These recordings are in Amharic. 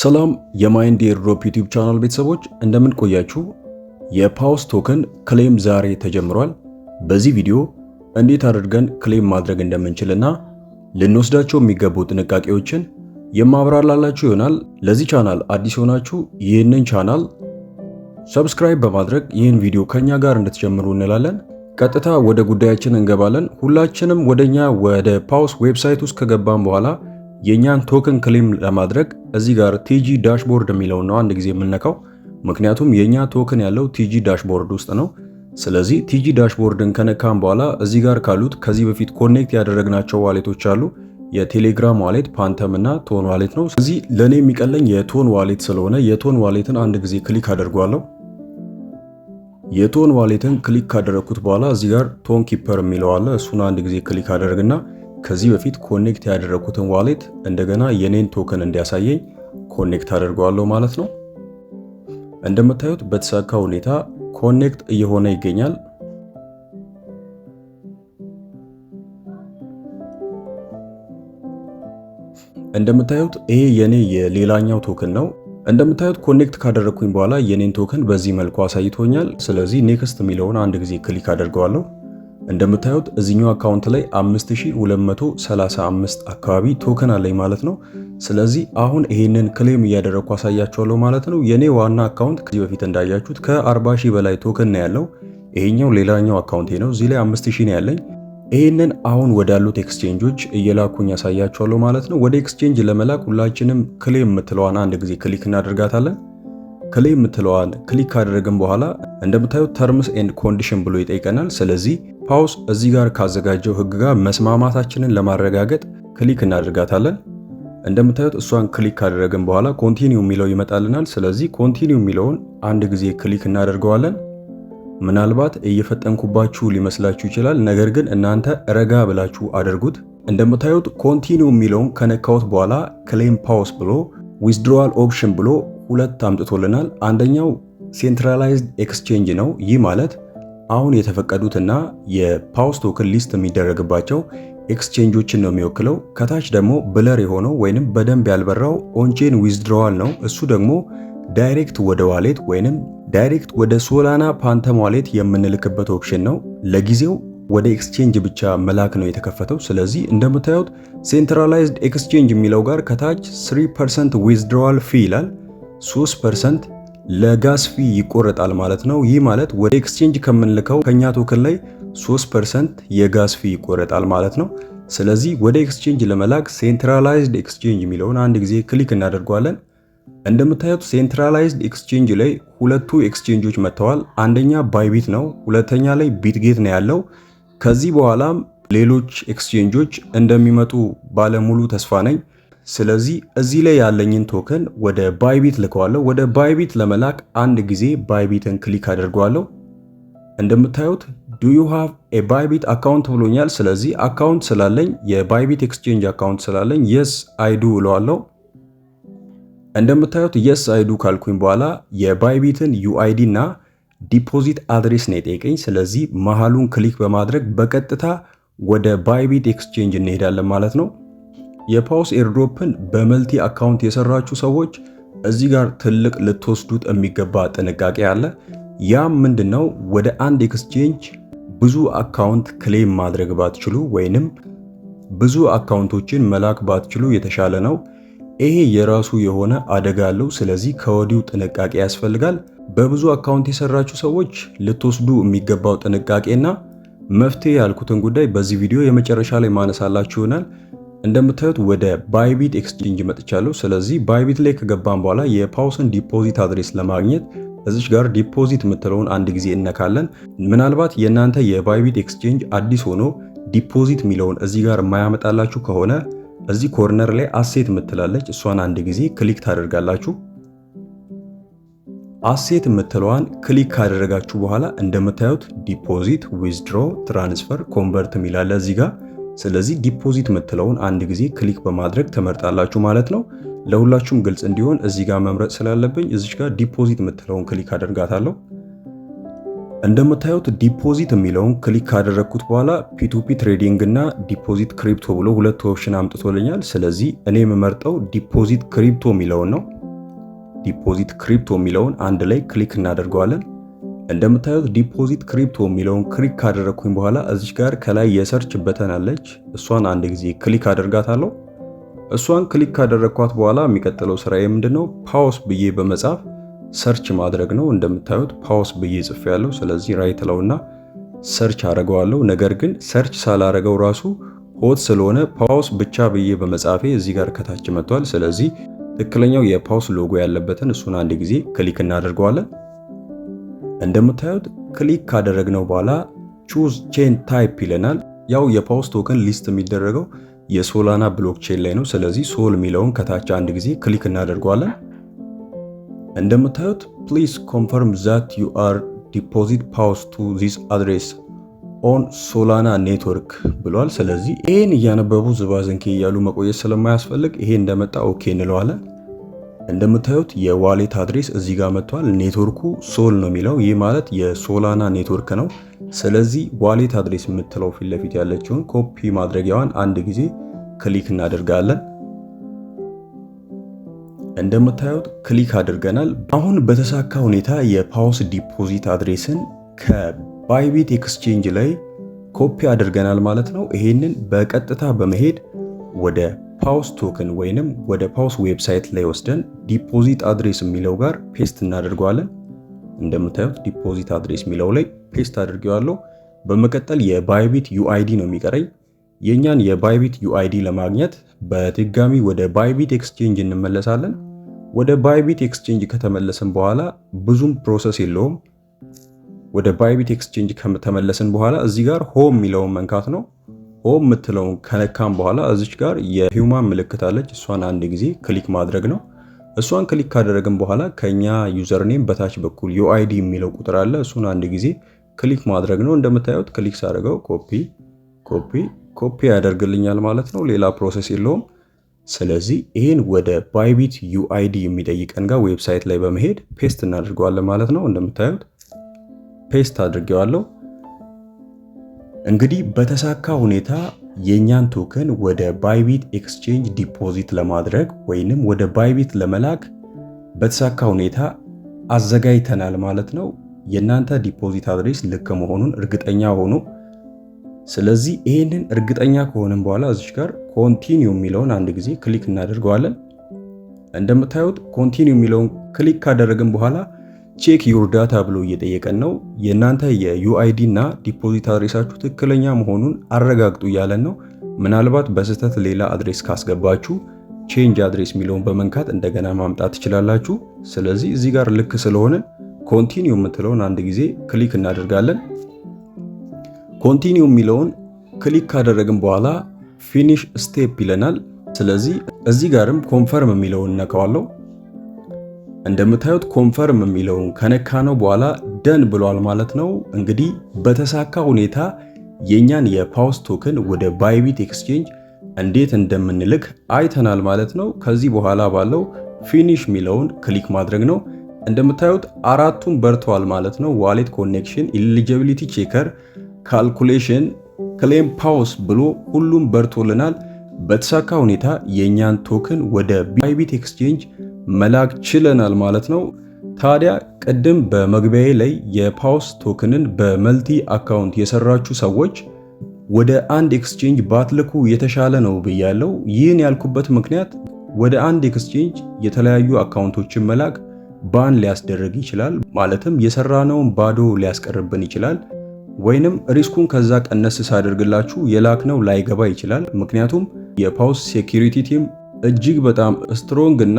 ሰላም የማይንድ ኤርድሮፕ ዩቲዩብ ቻናል ቤተሰቦች እንደምን ቆያችሁ? የፓውስ ቶከን ክሌም ዛሬ ተጀምሯል። በዚህ ቪዲዮ እንዴት አድርገን ክሌም ማድረግ እንደምንችልና ልንወስዳቸው የሚገቡ ጥንቃቄዎችን የማብራራላችሁ ይሆናል። ለዚህ ቻናል አዲስ ሆናችሁ ይህንን ቻናል ሰብስክራይብ በማድረግ ይህን ቪዲዮ ከኛ ጋር እንድትጀምሩ እንላለን። ቀጥታ ወደ ጉዳያችን እንገባለን። ሁላችንም ወደ ፓውስ ዌብሳይት ውስጥ ከገባን በኋላ የኛን ቶከን ክሌም ለማድረግ እዚህ ጋር ቲጂ ዳሽቦርድ የሚለው ነው አንድ ጊዜ የምንነካው። ምክንያቱም የኛ ቶከን ያለው ቲጂ ዳሽቦርድ ውስጥ ነው። ስለዚህ ቲጂ ዳሽቦርድን ከነካን በኋላ እዚህ ጋር ካሉት ከዚህ በፊት ኮኔክት ያደረግናቸው ዋሌቶች አሉ። የቴሌግራም ዋሌት፣ ፓንተም እና ቶን ዋሌት ነው። ስለዚህ ለኔ የሚቀለኝ የቶን ዋሌት ስለሆነ የቶን ዋሌትን አንድ ጊዜ ክሊክ አደርጓለሁ። የቶን ዋሌትን ክሊክ ካደረኩት በኋላ እዚህ ጋር ቶን ኪፐር የሚለው አለ። እሱን አንድ ጊዜ ክሊክ አደርግና ከዚህ በፊት ኮኔክት ያደረኩትን ዋሌት እንደገና የኔን ቶከን እንዲያሳየኝ ኮኔክት አደርገዋለሁ ማለት ነው። እንደምታዩት በተሳካ ሁኔታ ኮኔክት እየሆነ ይገኛል። እንደምታዩት ይሄ የኔ የሌላኛው ቶከን ነው። እንደምታዩት ኮኔክት ካደረኩኝ በኋላ የኔን ቶከን በዚህ መልኩ አሳይቶኛል። ስለዚህ ኔክስት የሚለውን አንድ ጊዜ ክሊክ አደርገዋለሁ። እንደምታዩት እዚህኛው አካውንት ላይ 5235 አካባቢ ቶከን አለኝ ማለት ነው። ስለዚህ አሁን ይሄንን ክሌም እያደረኩ አሳያችኋለሁ ማለት ነው። የኔ ዋና አካውንት ከዚህ በፊት እንዳያችሁት ከ40,000 በላይ ቶከን ነው ያለው። ይሄኛው ሌላኛው አካውንቴ ነው። እዚህ ላይ 5000 ነው ያለኝ። ይሄንን አሁን ወዳሉት ኤክስቼንጆች እየላኩኝ ያሳያችኋለሁ ማለት ነው። ወደ ኤክስቼንጅ ለመላክ ሁላችንም ክሌም የምትለዋን አንድ ጊዜ ክሊክ እናደርጋታለን። ክሌም የምትለዋን ክሊክ ካደረግን በኋላ እንደምታዩት ተርምስ ኤንድ ኮንዲሽን ብሎ ይጠይቀናል። ስለዚህ ፓውስ እዚህ ጋር ካዘጋጀው ህግ ጋር መስማማታችንን ለማረጋገጥ ክሊክ እናደርጋታለን። እንደምታዩት እሷን ክሊክ ካደረግን በኋላ ኮንቲኒው የሚለው ይመጣልናል። ስለዚህ ኮንቲኒው የሚለውን አንድ ጊዜ ክሊክ እናደርገዋለን። ምናልባት እየፈጠንኩባችሁ ሊመስላችሁ ይችላል፣ ነገር ግን እናንተ ረጋ ብላችሁ አድርጉት። እንደምታዩት ኮንቲኒው የሚለውን ከነካሁት በኋላ ክሌም ፓውስ ብሎ ዊዝድሮዋል ኦፕሽን ብሎ ሁለት አምጥቶልናል። አንደኛው ሴንትራላይዝድ ኤክስቼንጅ ነው። ይህ ማለት አሁን የተፈቀዱትና የፓውስ ቶከን ሊስት የሚደረግባቸው ኤክስቼንጆችን ነው የሚወክለው። ከታች ደግሞ ብለር የሆነው ወይንም በደንብ ያልበራው ኦንቼን ዊዝድሮዋል ነው። እሱ ደግሞ ዳይሬክት ወደ ዋሌት ወይንም ዳይሬክት ወደ ሶላና ፓንተም ዋሌት የምንልክበት ኦፕሽን ነው። ለጊዜው ወደ ኤክስቼንጅ ብቻ መላክ ነው የተከፈተው። ስለዚህ እንደምታዩት ሴንትራላይዝድ ኤክስቼንጅ የሚለው ጋር ከታች 3% ዊዝድሮዋል ፊ ይላል። 3% ለጋስ ፊ ይቆረጣል ማለት ነው። ይህ ማለት ወደ ኤክስቼንጅ ከምንልከው ከኛ ቶከን ላይ 3% የጋስ ፊ ይቆረጣል ማለት ነው። ስለዚህ ወደ ኤክስቼንጅ ለመላክ ሴንትራላይዝድ ኤክስቼንጅ የሚለውን አንድ ጊዜ ክሊክ እናደርገዋለን። እንደምታዩት ሴንትራላይዝድ ኤክስቼንጅ ላይ ሁለቱ ኤክስቼንጆች መጥተዋል። አንደኛ ባይቢት ነው፣ ሁለተኛ ላይ ቢትጌት ነው ያለው። ከዚህ በኋላም ሌሎች ኤክስቼንጆች እንደሚመጡ ባለሙሉ ተስፋ ነኝ። ስለዚህ እዚህ ላይ ያለኝን ቶከን ወደ ባይቢት ልከዋለሁ። ወደ ባይቢት ለመላክ አንድ ጊዜ ባይቢትን ክሊክ አድርገዋለሁ። እንደምታዩት ዱ ዩ ሃቭ ኤ ባይቢት አካውንት ብሎኛል። ስለዚህ አካውንት ስላለኝ የባይቢት ኤክስቼንጅ አካውንት ስላለኝ የስ አይዱ እለዋለሁ። እንደምታዩት የስ አይዱ ካልኩኝ በኋላ የባይቢትን ዩአይዲ እና ዲፖዚት አድሬስ ነው የጠየቀኝ። ስለዚህ መሃሉን ክሊክ በማድረግ በቀጥታ ወደ ባይቢት ኤክስቼንጅ እንሄዳለን ማለት ነው። የፓውስ ኤርድሮፕን በመልቲ አካውንት የሰራችሁ ሰዎች እዚህ ጋር ትልቅ ልትወስዱት የሚገባ ጥንቃቄ አለ። ያም ምንድነው? ወደ አንድ ኤክስቼንጅ ብዙ አካውንት ክሌም ማድረግ ባትችሉ ወይንም ብዙ አካውንቶችን መላክ ባትችሉ የተሻለ ነው። ይሄ የራሱ የሆነ አደጋ አለው። ስለዚህ ከወዲሁ ጥንቃቄ ያስፈልጋል። በብዙ አካውንት የሰራችሁ ሰዎች ልትወስዱ የሚገባው ጥንቃቄና መፍትሄ ያልኩትን ጉዳይ በዚህ ቪዲዮ የመጨረሻ ላይ ማነሳላችሁ ይሆናል። እንደምታዩት ወደ ባይቢት ኤክስቼንጅ መጥቻለሁ። ስለዚህ ባይቢት ላይ ከገባን በኋላ የፓውስን ዲፖዚት አድሬስ ለማግኘት እዚች ጋር ዲፖዚት የምትለውን አንድ ጊዜ እነካለን። ምናልባት የእናንተ የባይቢት ኤክስቼንጅ አዲስ ሆኖ ዲፖዚት የሚለውን እዚህ ጋር የማያመጣላችሁ ከሆነ እዚህ ኮርነር ላይ አሴት የምትላለች እሷን አንድ ጊዜ ክሊክ ታደርጋላችሁ። አሴት የምትለዋን ክሊክ ካደረጋችሁ በኋላ እንደምታዩት ዲፖዚት፣ ዊዝድሮ፣ ትራንስፈር፣ ኮንቨርት የሚላለ እዚህ ጋር። ስለዚህ ዲፖዚት የምትለውን አንድ ጊዜ ክሊክ በማድረግ ትመርጣላችሁ ማለት ነው። ለሁላችሁም ግልጽ እንዲሆን እዚህ ጋር መምረጥ ስላለብኝ እዚች ጋር ዲፖዚት የምትለውን ክሊክ አደርጋታለሁ። እንደምታዩት ዲፖዚት የሚለውን ክሊክ ካደረግኩት በኋላ ፒቱፒ ትሬዲንግ እና ዲፖዚት ክሪፕቶ ብሎ ሁለት ኦፕሽን አምጥቶልኛል። ስለዚህ እኔ የምመርጠው ዲፖዚት ክሪፕቶ የሚለውን ነው። ዲፖዚት ክሪፕቶ የሚለውን አንድ ላይ ክሊክ እናደርገዋለን። እንደምታዩት ዲፖዚት ክሪፕቶ የሚለውን ክሊክ ካደረግኩኝ በኋላ እዚች ጋር ከላይ የሰርች በተን አለች። እሷን አንድ ጊዜ ክሊክ አደርጋታለሁ። እሷን ክሊክ ካደረግኳት በኋላ የሚቀጥለው ስራዬ ምንድነው? ፓውስ ብዬ በመጻፍ ሰርች ማድረግ ነው። እንደምታዩት ፓውስ ብዬ ጽፌያለሁ። ስለዚህ ራይት ለውና ሰርች አደርገዋለሁ። ነገር ግን ሰርች ሳላረገው ራሱ ሆት ስለሆነ ፓውስ ብቻ ብዬ በመጻፌ እዚህ ጋር ከታች መጥቷል። ስለዚህ ትክክለኛው የፓውስ ሎጎ ያለበትን እሱን አንድ ጊዜ ክሊክ እናደርገዋለን። እንደምታዩት ክሊክ ካደረግነው በኋላ ቹዝ ቼን ታይፕ ይለናል። ያው የፓውስ ቶከን ሊስት የሚደረገው የሶላና ብሎክቼን ላይ ነው። ስለዚህ ሶል የሚለውን ከታች አንድ ጊዜ ክሊክ እናደርገዋለን። እንደምታዩት ፕሊዝ ኮንፈርም ዛት ዩ አር ዲፖዚት ፓውስ ቱ ዚስ አድሬስ ኦን ሶላና ኔትወርክ ብሏል። ስለዚህ ይህን እያነበቡ ዝባዝንኬ እያሉ መቆየት ስለማያስፈልግ ይሄ እንደመጣ ኦኬ እንለዋለን። እንደምታዩት የዋሌት አድሬስ እዚህ ጋር መጥቷል። ኔትወርኩ ሶል ነው የሚለው፣ ይህ ማለት የሶላና ኔትወርክ ነው። ስለዚህ ዋሌት አድሬስ የምትለው ፊት ለፊት ያለችውን ኮፒ ማድረጊያዋን አንድ ጊዜ ክሊክ እናደርጋለን። እንደምታዩት ክሊክ አድርገናል። አሁን በተሳካ ሁኔታ የፓውስ ዲፖዚት አድሬስን ከባይቢት ኤክስቼንጅ ላይ ኮፒ አድርገናል ማለት ነው። ይሄንን በቀጥታ በመሄድ ወደ ፓውስ ቶክን ወይንም ወደ ፓውስ ዌብሳይት ላይ ወስደን ዲፖዚት አድሬስ የሚለው ጋር ፔስት እናደርገዋለን። እንደምታዩት ዲፖዚት አድሬስ የሚለው ላይ ፔስት አድርጌዋለሁ። በመቀጠል የባይቢት ዩአይዲ ነው የሚቀረኝ። የኛን የባይቢት ዩአይዲ ለማግኘት በድጋሚ ወደ ባይቢት ኤክስቼንጅ እንመለሳለን። ወደ ባይቢት ኤክስቼንጅ ከተመለስን በኋላ ብዙም ፕሮሰስ የለውም። ወደ ባይቢት ኤክስቼንጅ ከተመለስን በኋላ እዚህ ጋር ሆም የሚለውን መንካት ነው። ሆም የምትለውን ከነካም በኋላ እዚች ጋር የሂውማን ምልክት አለች። እሷን አንድ ጊዜ ክሊክ ማድረግ ነው። እሷን ክሊክ ካደረግን በኋላ ከኛ ዩዘርኔም በታች በኩል ዩአይዲ የሚለው ቁጥር አለ። እሱን አንድ ጊዜ ክሊክ ማድረግ ነው። እንደምታዩት ክሊክ ሳደርገው ኮፒ ያደርግልኛል ማለት ነው። ሌላ ፕሮሰስ የለውም። ስለዚህ ይህን ወደ ባይቢት ዩአይዲ የሚጠይቀን ጋር ዌብሳይት ላይ በመሄድ ፔስት እናደርገዋለን ማለት ነው። እንደምታዩት ፔስት አድርጌዋለሁ። እንግዲህ በተሳካ ሁኔታ የኛን ቶከን ወደ ባይቢት ኤክስቼንጅ ዲፖዚት ለማድረግ ወይንም ወደ ባይቢት ለመላክ በተሳካ ሁኔታ አዘጋጅተናል ማለት ነው። የእናንተ ዲፖዚት አድሬስ ልክ መሆኑን እርግጠኛ ሆኖ፣ ስለዚህ ይህንን እርግጠኛ ከሆነን በኋላ እዚች ጋር ኮንቲኒው የሚለውን አንድ ጊዜ ክሊክ እናደርገዋለን። እንደምታዩት ኮንቲኒው የሚለውን ክሊክ ካደረግን በኋላ ቼክ ዩር ዳታ ብሎ እየጠየቀን ነው። የእናንተ የዩአይዲ እና ዲፖዚት አድሬሳችሁ ትክክለኛ መሆኑን አረጋግጡ እያለን ነው። ምናልባት በስህተት ሌላ አድሬስ ካስገባችሁ ቼንጅ አድሬስ የሚለውን በመንካት እንደገና ማምጣት ትችላላችሁ። ስለዚህ እዚህ ጋር ልክ ስለሆነ ኮንቲኒው የምትለውን አንድ ጊዜ ክሊክ እናደርጋለን። ኮንቲኒው የሚለውን ክሊክ ካደረግን በኋላ ፊኒሽ ስቴፕ ይለናል። ስለዚህ እዚህ ጋርም ኮንፈርም የሚለውን እነካዋለሁ። እንደምታዩት ኮንፈርም የሚለውን ከነካነው በኋላ ደን ብሏል ማለት ነው። እንግዲህ በተሳካ ሁኔታ የኛን የፓውስ ቶከን ወደ ባይቢት ኤክስቼንጅ እንዴት እንደምንልክ አይተናል ማለት ነው። ከዚህ በኋላ ባለው ፊኒሽ የሚለውን ክሊክ ማድረግ ነው። እንደምታዩት አራቱም በርተዋል ማለት ነው። ዋሌት ኮኔክሽን፣ ኢሊጂቢሊቲ ቼከር፣ ካልኩሌሽን፣ ክሌም ፓውስ ብሎ ሁሉም በርቶልናል። በተሳካ ሁኔታ የኛን ቶከን ወደ ባይቢት ኤክስቼንጅ መላክ ችለናል ማለት ነው። ታዲያ ቅድም በመግቢያዬ ላይ የፓውስ ቶክንን በመልቲ አካውንት የሰራችሁ ሰዎች ወደ አንድ ኤክስቼንጅ ባትልኩ የተሻለ ነው ብያለሁ። ይህን ያልኩበት ምክንያት ወደ አንድ ኤክስቼንጅ የተለያዩ አካውንቶችን መላክ ባን ሊያስደርግ ይችላል። ማለትም የሰራነውን ባዶ ሊያስቀርብን ይችላል። ወይንም ሪስኩን ከዛ ቀነስ ሳደርግላችሁ የላክነው ላይገባ ይችላል። ምክንያቱም የፓውስ ሴኩሪቲ ቲም እጅግ በጣም ስትሮንግ እና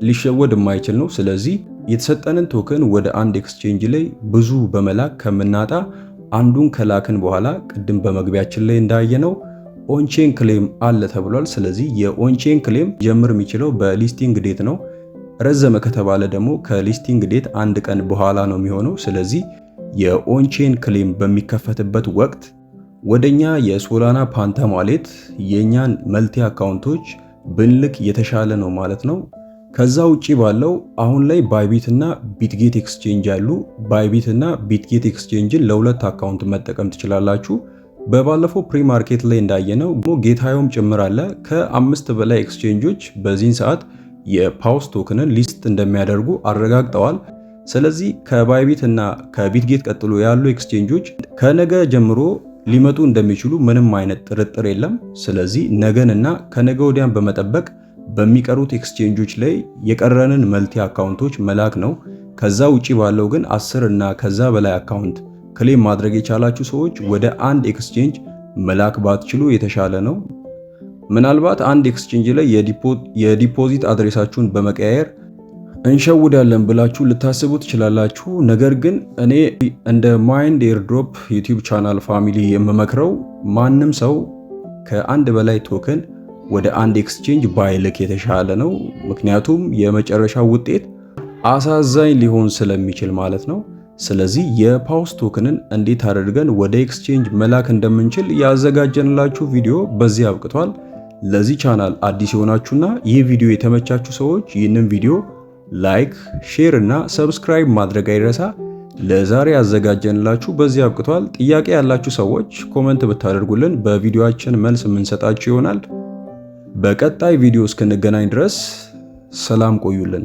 ሊሸወድ የማይችል ነው። ስለዚህ የተሰጠንን ቶከን ወደ አንድ ኤክስቼንጅ ላይ ብዙ በመላክ ከምናጣ አንዱን ከላክን በኋላ ቅድም በመግቢያችን ላይ እንዳየነው ኦንቼን ክሌም አለ ተብሏል። ስለዚህ የኦንቼን ክሌም ጀምር የሚችለው በሊስቲንግ ዴት ነው። ረዘመ ከተባለ ደግሞ ከሊስቲንግ ዴት አንድ ቀን በኋላ ነው የሚሆነው። ስለዚህ የኦንቼን ክሌም በሚከፈትበት ወቅት ወደኛ የሶላና ፓንተም ዋሌት የኛን መልቲ አካውንቶች ብንልክ የተሻለ ነው ማለት ነው። ከዛ ውጪ ባለው አሁን ላይ ባይቢት እና ቢትጌት ኤክስቼንጅ አሉ። ባይቢት እና ቢትጌት ኤክስቼንጅን ለሁለት አካውንት መጠቀም ትችላላችሁ። በባለፈው ፕሪ ማርኬት ላይ እንዳየነው ጌታዮም ጭምር አለ። ከ5 በላይ ኤክስቼንጆች በዚህን ሰዓት የፓውስ ቶክንን ሊስት እንደሚያደርጉ አረጋግጠዋል። ስለዚህ ከባይቢት እና ከቢትጌት ቀጥሎ ያሉ ኤክስቼንጆች ከነገ ጀምሮ ሊመጡ እንደሚችሉ ምንም አይነት ጥርጥር የለም። ስለዚህ ነገንና ከነገ ወዲያን በመጠበቅ በሚቀሩት ኤክስቼንጆች ላይ የቀረንን መልቲ አካውንቶች መላክ ነው። ከዛ ውጪ ባለው ግን 10 እና ከዛ በላይ አካውንት ክሌም ማድረግ የቻላችሁ ሰዎች ወደ አንድ ኤክስቼንጅ መላክ ባትችሉ የተሻለ ነው። ምናልባት አንድ ኤክስቼንጅ ላይ የዲፖዚት አድሬሳችሁን በመቀያየር እንሸውዳለን ብላችሁ ልታስቡ ትችላላችሁ። ነገር ግን እኔ እንደ ማይንድ ኤርድሮፕ ዩቲዩብ ቻናል ፋሚሊ የምመክረው ማንም ሰው ከአንድ በላይ ቶክን ወደ አንድ ኤክስቼንጅ ባይልክ የተሻለ ነው። ምክንያቱም የመጨረሻው ውጤት አሳዛኝ ሊሆን ስለሚችል ማለት ነው። ስለዚህ የፓውስ ቶክንን እንዴት አድርገን ወደ ኤክስቼንጅ መላክ እንደምንችል ያዘጋጀንላችሁ ቪዲዮ በዚህ አብቅቷል። ለዚህ ቻናል አዲስ የሆናችሁና ይህ ቪዲዮ የተመቻችሁ ሰዎች ይህንን ቪዲዮ ላይክ፣ ሼር እና ሰብስክራይብ ማድረግ አይረሳ። ለዛሬ ያዘጋጀንላችሁ በዚህ አብቅቷል። ጥያቄ ያላችሁ ሰዎች ኮመንት ብታደርጉልን በቪዲዮአችን መልስ የምንሰጣችሁ ይሆናል። በቀጣይ ቪዲዮ እስክንገናኝ ድረስ ሰላም ቆዩልን።